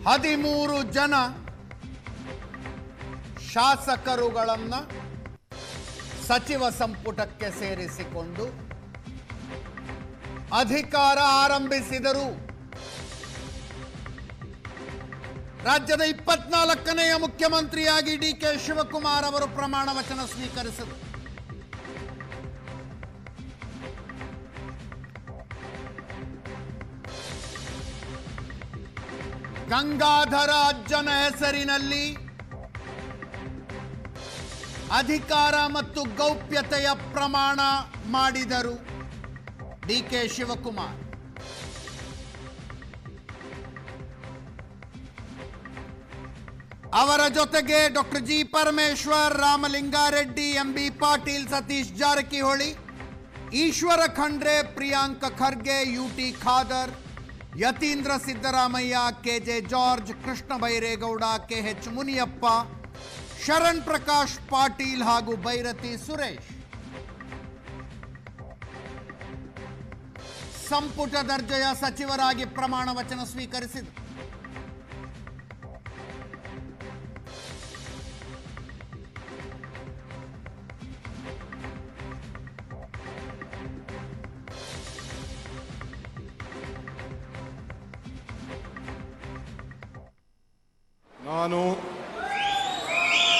13 ಜನ ಶಾಸಕರುಗಳನ್ನು ಸಚಿವ ಸಂಪುಟಕ್ಕೆ ಸೇರಿಸಿಕೊಂಡು ಅಧಿಕಾರ ಆರಂಭಿಸಿದರು. ರಾಜ್ಯದ 24ನೇ ಮುಖ್ಯಮಂತ್ರಿಯಾಗಿ ಡಿ.ಕೆ. ಶಿವಕುಮಾರ್ ಅವರು ಪ್ರಮಾಣ ವಚನ ಸ್ವೀಕರಿಸಿದರು. ಗಂಗಾಧರ ಅಜ್ಜನ ಹೆಸರಿನಲ್ಲಿ ಅಧಿಕಾರ ಮತ್ತು ಗೌಪ್ಯತೆಯ ಪ್ರಮಾಣ ಮಾಡಿದರು ಡಿ.ಕೆ. ಶಿವಕುಮಾರ್. ಅವರ ಜೊತೆಗೆ doctor G. Parameshwar, Ramalinga Reddy, MB. Patil, Satish Jarkiholi, Ishwara Khandre, Priyanka Kharge, UT. Khader, Yathindra Siddaramaiah, KJ. George, Krishna Byregowda, KH. Muniyappa, Sharan Prakash Patil ಹಾಗೂ ಬೈರತಿ ಸುರೇಶ್ ಸಂಪುಟ ದರ್ಜೆಯ ಸಚಿವರಾಗಿ ಪ್ರಮಾಣ ವಚನ ಸ್ವೀಕರಿಸಿದರು. ನಾನು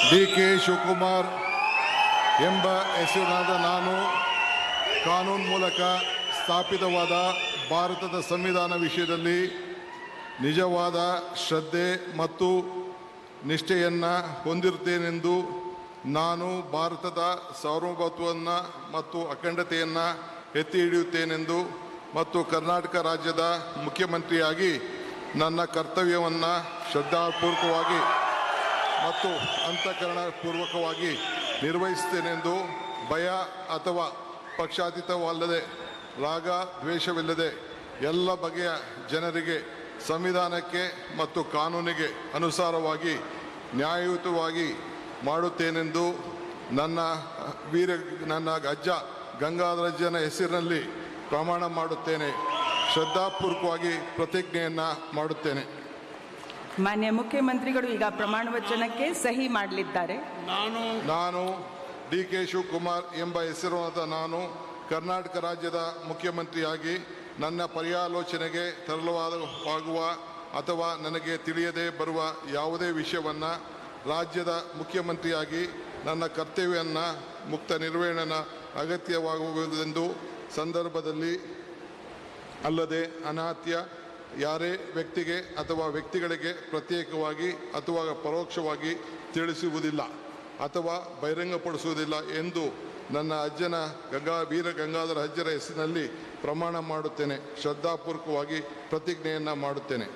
ಡಿ.ಕೆ. ಶಿವಕುಮಾರ್ ಎಂಬ ಹೆಸರಿನಾದ ನಾನು ಕಾನೂನು ಮೂಲಕ ಸ್ಥಾಪಿತವಾದ ಭಾರತದ ಸಂವಿಧಾನ ವಿಷಯದಲ್ಲಿ ನಿಜವಾದ ಶ್ರದ್ಧೆ ಮತ್ತು ನಿಷ್ಠೆಯನ್ನು ಹೊಂದಿರುತ್ತೇನೆಂದು ನಾನು ಭಾರತದ ಸಾರ್ವಭೌಮತ್ವವನ್ನು ಮತ್ತು ಅಖಂಡತೆಯನ್ನು ಎತ್ತಿ ಹಿಡಿಯುತ್ತೇನೆಂದು ಮತ್ತು ಕರ್ನಾಟಕ ರಾಜ್ಯದ ಮುಖ್ಯಮಂತ್ರಿಯಾಗಿ ನನ್ನ ಕರ್ತವ್ಯವನ್ನು ಶ್ರದ್ಧಾಪೂರ್ವಕವಾಗಿ ಮತ್ತು ಅಂತಃಕರಣಪೂರ್ವಕವಾಗಿ ನಿರ್ವಹಿಸುತ್ತೇನೆಂದು ಭಯ ಅಥವಾ ಪಕ್ಷಾತೀತವಲ್ಲದೆ ರಾಗ ದ್ವೇಷವಿಲ್ಲದೆ ಎಲ್ಲ ಬಗೆಯ ಜನರಿಗೆ ಸಂವಿಧಾನಕ್ಕೆ ಮತ್ತು ಕಾನೂನಿಗೆ ಅನುಸಾರವಾಗಿ ನ್ಯಾಯಯುತವಾಗಿ ಮಾಡುತ್ತೇನೆಂದು ನನ್ನ ಅಜ್ಜ ಗಂಗಾಧರಜ್ಜನ ಹೆಸರಿನಲ್ಲಿ ಪ್ರಮಾಣ ಮಾಡುತ್ತೇನೆ. ಶ್ರದ್ಧಾಪೂರ್ವಕವಾಗಿ ಪ್ರತಿಜ್ಞೆಯನ್ನು ಮಾಡುತ್ತೇನೆ. ಮಾನ್ಯ ಮುಖ್ಯಮಂತ್ರಿಗಳು ಈಗ ಪ್ರಮಾಣ ವಚನಕ್ಕೆ ಸಹಿ ಮಾಡಲಿದ್ದಾರೆ. ನಾನು ಡಿ.ಕೆ. ಶಿವಕುಮಾರ್ ಎಂಬ ಹೆಸರಾದ ನಾನು ಕರ್ನಾಟಕ ರಾಜ್ಯದ ಮುಖ್ಯಮಂತ್ರಿಯಾಗಿ ನನ್ನ ಪರ್ಯಾಲೋಚನೆಗೆ ತರಲಾಗುವ ಅಥವಾ ನನಗೆ ತಿಳಿಯದೇ ಬರುವ ಯಾವುದೇ ವಿಷಯವನ್ನು ರಾಜ್ಯದ ಮುಖ್ಯಮಂತ್ರಿಯಾಗಿ ನನ್ನ ಕರ್ತವ್ಯವನ್ನು ಮುಕ್ತ ನಿರ್ವಹಣೆ ಅಗತ್ಯವಾಗುವುದೆಂದು ಸಂದರ್ಭದಲ್ಲಿ ಅಲ್ಲದೆ ಅನಾತ್ಯ ಯಾರೇ ವ್ಯಕ್ತಿಗೆ ಅಥವಾ ವ್ಯಕ್ತಿಗಳಿಗೆ ಪ್ರತ್ಯೇಕವಾಗಿ ಅಥವಾ ಪರೋಕ್ಷವಾಗಿ ತಿಳಿಸುವುದಿಲ್ಲ ಅಥವಾ ಬಹಿರಂಗಪಡಿಸುವುದಿಲ್ಲ ಎಂದು ನನ್ನ ಅಜ್ಜನ ವೀರ ಗಂಗಾಧರ ಅಜ್ಜರ ಹೆಸರಿನಲ್ಲಿ ಪ್ರಮಾಣ ಮಾಡುತ್ತೇನೆ. ಶ್ರದ್ಧಾಪೂರ್ವಕವಾಗಿ ಪ್ರತಿಜ್ಞೆಯನ್ನು ಮಾಡುತ್ತೇನೆ.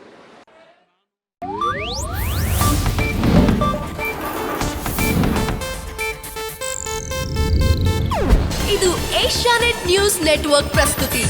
ಇದು ಏಷ್ಯಾನೆಟ್ ನ್ಯೂಸ್ ನೆಟ್ವರ್ಕ್ ಪ್ರಸ್ತುತಿ.